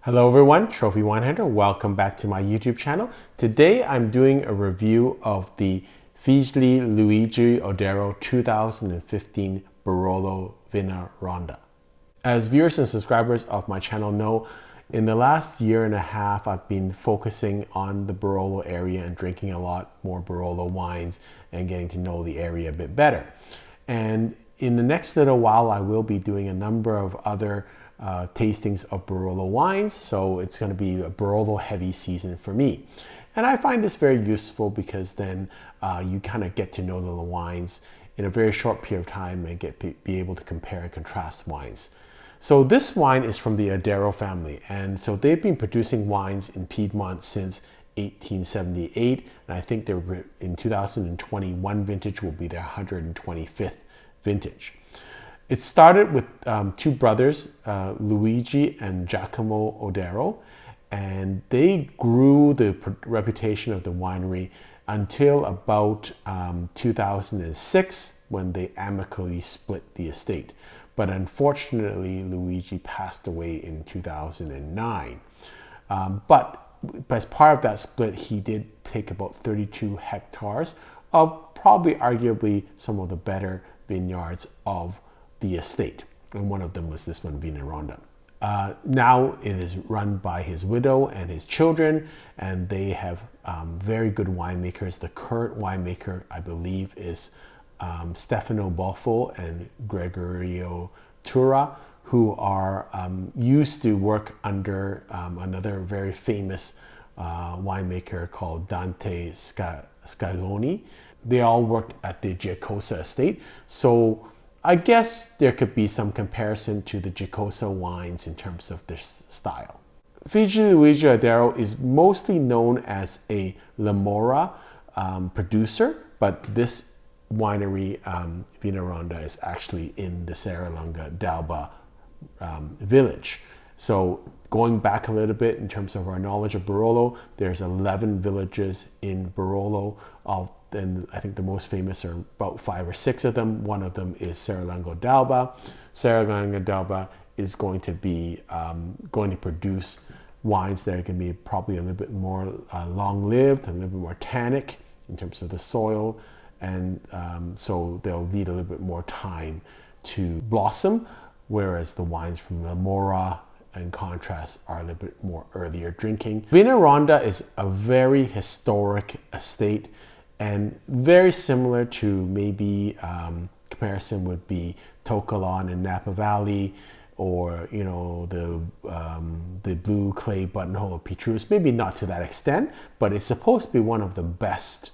Hello everyone, Trophy Wine Hunter. Welcome back to my YouTube channel. Today I'm doing a review of the Figli Luigi Oddero 2015 Barolo Vignaronda. As viewers and subscribers of my channel know, in the last year and a half I've been focusing on the Barolo area and drinking a lot more Barolo wines and getting to know the area a bit better. And in the next little while I will be doing a number of other tastings of Barolo wines, so it's going to be a Barolo heavy season for me. And I find this very useful because then you kind of get to know the wines in a very short period of time and be able to compare and contrast wines. So this wine is from the Oddero family, and so they've been producing wines in Piedmont since 1878, and I think they're in 2021 vintage will be their 125th vintage. It started with two brothers, Luigi and Giacomo Oddero, and they grew the reputation of the winery until about 2006 when they amicably split the estate. But unfortunately, Luigi passed away in 2009. But as part of that split, he did take about 32 hectares of probably arguably some of the better vineyards of the estate, and one of them was this one, Vignaronda. Now it is run by his widow and his children, and they have very good winemakers. The current winemaker, I believe, is Stefano Boffa and Gregorio Tura, who are used to work under another very famous winemaker called Dante Scaglione. They all worked at the Giacosa estate, so I guess there could be some comparison to the Giacosa wines in terms of their style. Figli Luigi Oddero is mostly known as a Morra producer, but this winery, Vignaronda, is actually in the Serralunga D'Alba village. So going back a little bit in terms of our knowledge of Barolo, there's 11 villages in Barolo. And I think the most famous are about 5 or 6 of them. One of them is Serralunga D'Alba. Serralunga D'Alba is going to be going to produce wines that are going to be probably a little bit more long-lived, a little bit more tannic in terms of the soil, and so they'll need a little bit more time to blossom, whereas the wines from the Morra, in contrast, are a little bit more earlier drinking. Vignaronda is a very historic estate, and very similar to maybe comparison would be Tokalon in Napa Valley, or the blue clay buttonhole of Petrus. Maybe not to that extent, but it's supposed to be one of the best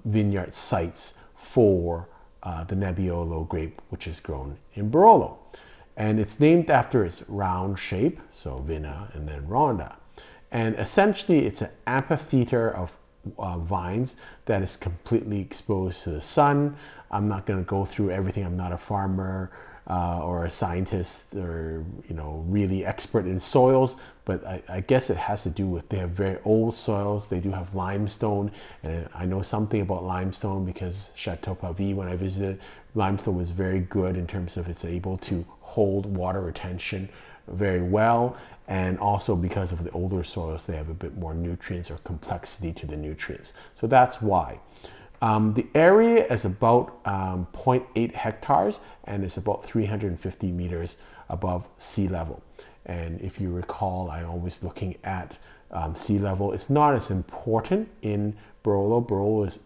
vineyard sites for the Nebbiolo grape, which is grown in Barolo. And it's named after its round shape, so Vina and then Ronda. And essentially it's an amphitheater of vines that is completely exposed to the sun. I'm not going to go through everything. I'm not a farmer or a scientist or really expert in soils, but I guess it has to do with they have very old soils. They do have limestone, and I know something about limestone because Chateau Pavie, when I visited, limestone was very good in terms of it's able to hold water retention very well, and also because of the older soils they have a bit more nutrients or complexity to the nutrients, so that's why. The area is about 0.8 hectares and it's about 350 meters above sea level, and if you recall, I'm always looking at sea level. It's not as important in Barolo. Barolo is,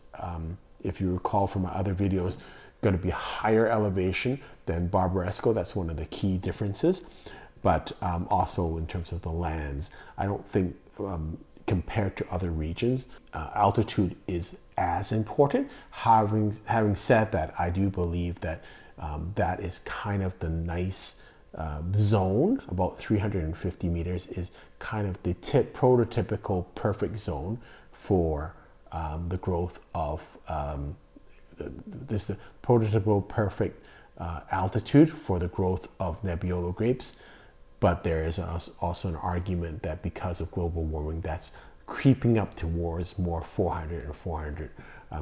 if you recall from my other videos, going to be higher elevation than Barbaresco. That's one of the key differences. But also in terms of the lands, I don't think compared to other regions, altitude is as important. Having said that, I do believe that that is kind of the nice zone. About 350 meters is kind of the prototypical perfect zone for the growth of the prototypical perfect altitude for the growth of Nebbiolo grapes. But there is also an argument that because of global warming, that's creeping up towards more 400 and 400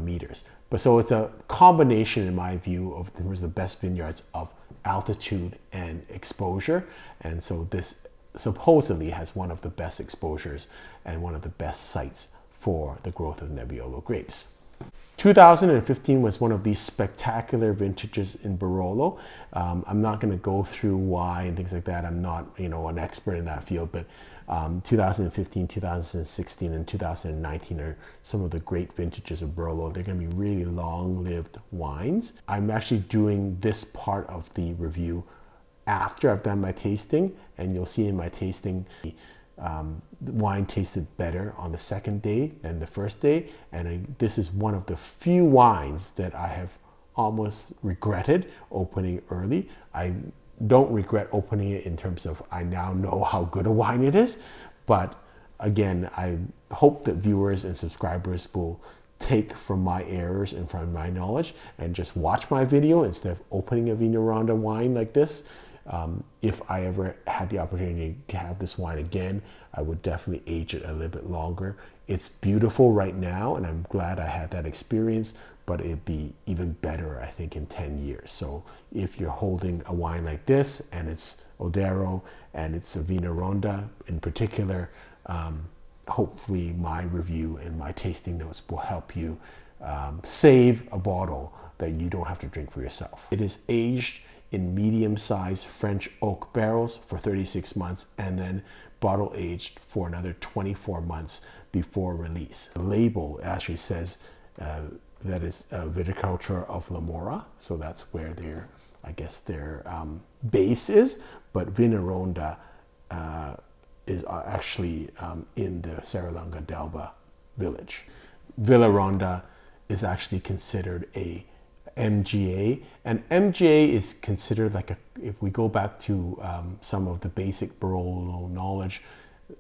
meters. But so it's a combination, in my view, of the best vineyards of altitude and exposure. And so this supposedly has one of the best exposures and one of the best sites for the growth of Nebbiolo grapes. 2015 was one of these spectacular vintages in Barolo. I'm not going to go through why and things like that. I'm not, an expert in that field, but 2015, 2016, and 2019 are some of the great vintages of Barolo. They're going to be really long-lived wines. I'm actually doing this part of the review after I've done my tasting, and you'll see in my tasting the wine tasted better on the second day than the first day, and this is one of the few wines that I have almost regretted opening early. I don't regret opening it in terms of I now know how good a wine it is, but again, I hope that viewers and subscribers will take from my errors and from my knowledge and just watch my video instead of opening a Vignaronda wine like this. If I ever had the opportunity to have this wine again, I would definitely age it a little bit longer. It's beautiful right now, and I'm glad I had that experience, but it'd be even better, I think, in 10 years. So if you're holding a wine like this, and it's Oddero, and it's a Vignaronda in particular, hopefully my review and my tasting notes will help you save a bottle that you don't have to drink for yourself. It is aged in medium-sized French oak barrels for 36 months and then bottle aged for another 24 months before release. The label actually says that is viticulture of La Morra, so that's where their base is, but Vignaronda is actually in the Serralunga D'Alba village. Vignaronda is actually considered a MGA, and MGA is considered like if we go back to some of the basic Barolo knowledge,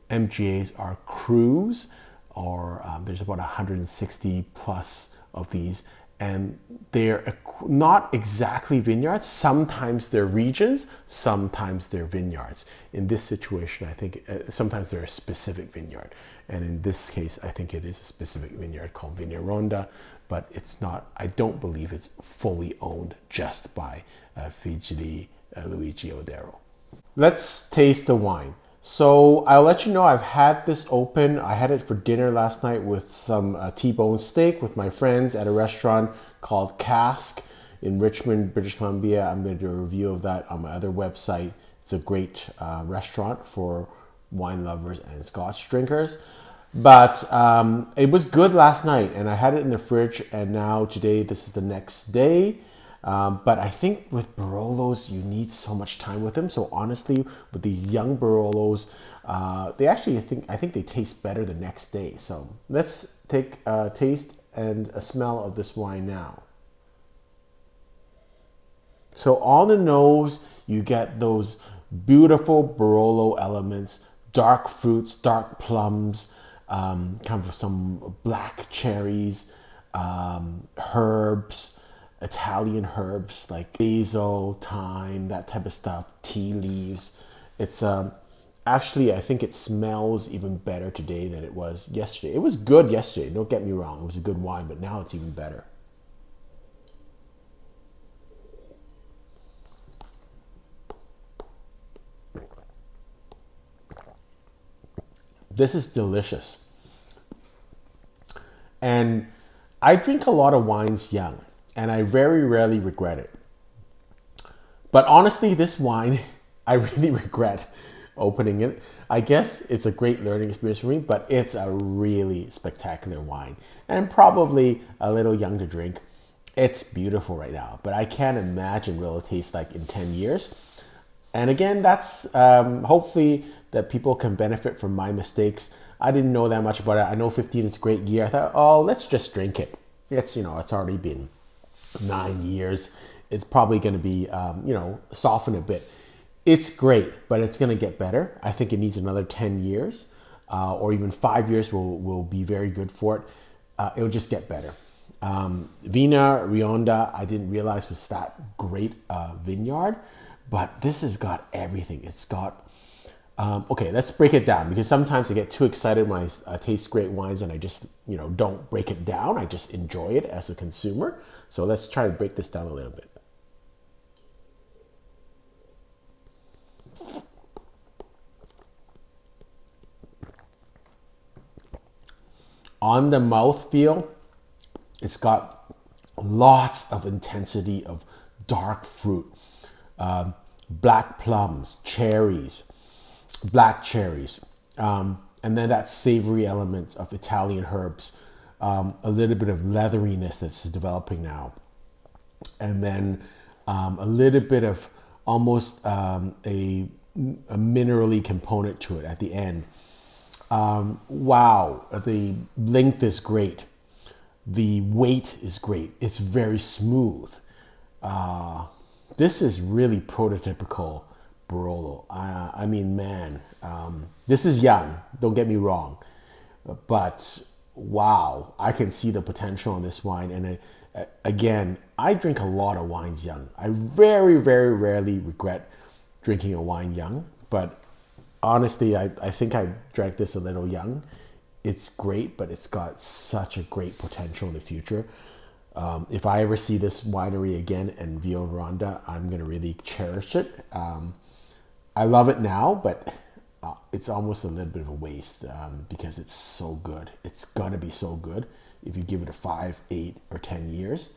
MGAs are crus, or there's about 160 plus of these, and they're not exactly vineyards. Sometimes they're regions, sometimes they're vineyards. In this situation, I think sometimes they're a specific vineyard, and in this case, I think it is a specific vineyard called Vignaronda, but it's not, I don't believe it's fully owned just by Figli Luigi Oddero. Let's taste the wine. So I'll let you know I've had this open. I had it for dinner last night with some T-bone steak with my friends at a restaurant called Cask in Richmond, British Columbia. I'm going to do a review of that on my other website. It's a great restaurant for wine lovers and Scotch drinkers. But it was good last night, and I had it in the fridge, and now today this is the next day. But I think with Barolos you need so much time with them. So honestly, with the young Barolos, they actually I think they taste better the next day. So let's take a taste and a smell of this wine now. So on the nose you get those beautiful Barolo elements, dark fruits, dark plums, kind of some black cherries, herbs, Italian herbs like basil, thyme, that type of stuff, tea leaves. It's actually, I think it smells even better today than it was yesterday. It was good yesterday, don't get me wrong, it was a good wine, but now it's even better. This is delicious. And I drink a lot of wines young, and I very rarely regret it. But honestly, this wine, I really regret opening it. I guess it's a great learning experience for me, but it's a really spectacular wine and probably a little young to drink. It's beautiful right now, but I can't imagine what it'll taste like in 10 years. And again, that's hopefully that people can benefit from my mistakes. I didn't know that much about it. I know 15 is a great year. I thought, oh, let's just drink it. It's, it's already been 9 years. It's probably going to be, soften a bit. It's great, but it's going to get better. I think it needs another 10 years or even 5 years will be very good for it. It'll just get better. Vignarionda, I didn't realize was that great vineyard, but this has got everything. It's got, okay, let's break it down, because sometimes I get too excited when I taste great wines and I just, don't break it down. I just enjoy it as a consumer. So let's try to break this down a little bit. On the mouthfeel, it's got lots of intensity of dark fruit, black plums, cherries, black cherries, and then that savory element of Italian herbs, a little bit of leatheriness that's developing now, and then a little bit of almost a minerally component to it at the end. Wow, the length is great. The weight is great. It's very smooth. This is really prototypical Barolo. I mean, man, this is young. Don't get me wrong, but wow, I can see the potential in this wine. And again, I drink a lot of wines young. I very, very rarely regret drinking a wine young, but honestly, I think I drank this a little young. It's great, but it's got such a great potential in the future. If I ever see this winery again in Vignaronda, I'm going to really cherish it. I love it now, but it's almost a little bit of a waste because it's so good. It's going to be so good. If you give it a 5, 8, or 10 years,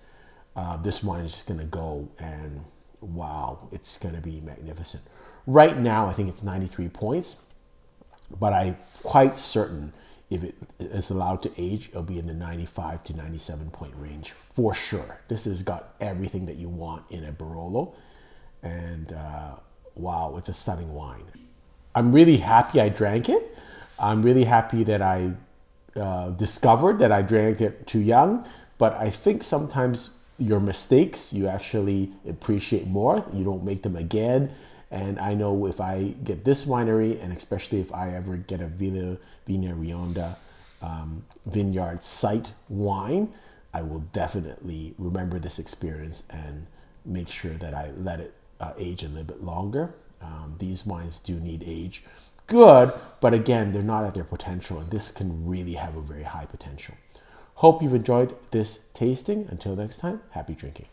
this wine is just going to go and wow, it's going to be magnificent. Right now, I think it's 93 points, but I'm quite certain if it is allowed to age, it'll be in the 95 to 97 point range for sure. This has got everything that you want in a Barolo, and wow, it's a stunning wine. I'm really happy I drank it. I'm really happy that I discovered that I drank it too young, but I think sometimes your mistakes, you actually appreciate more. You don't make them again. And I know if I get this winery, and especially if I ever get a Vignarionda vineyard site wine, I will definitely remember this experience and make sure that I let it age a little bit longer. These wines do need age. Good, but again, they're not at their potential, and this can really have a very high potential. Hope you've enjoyed this tasting. Until next time, happy drinking.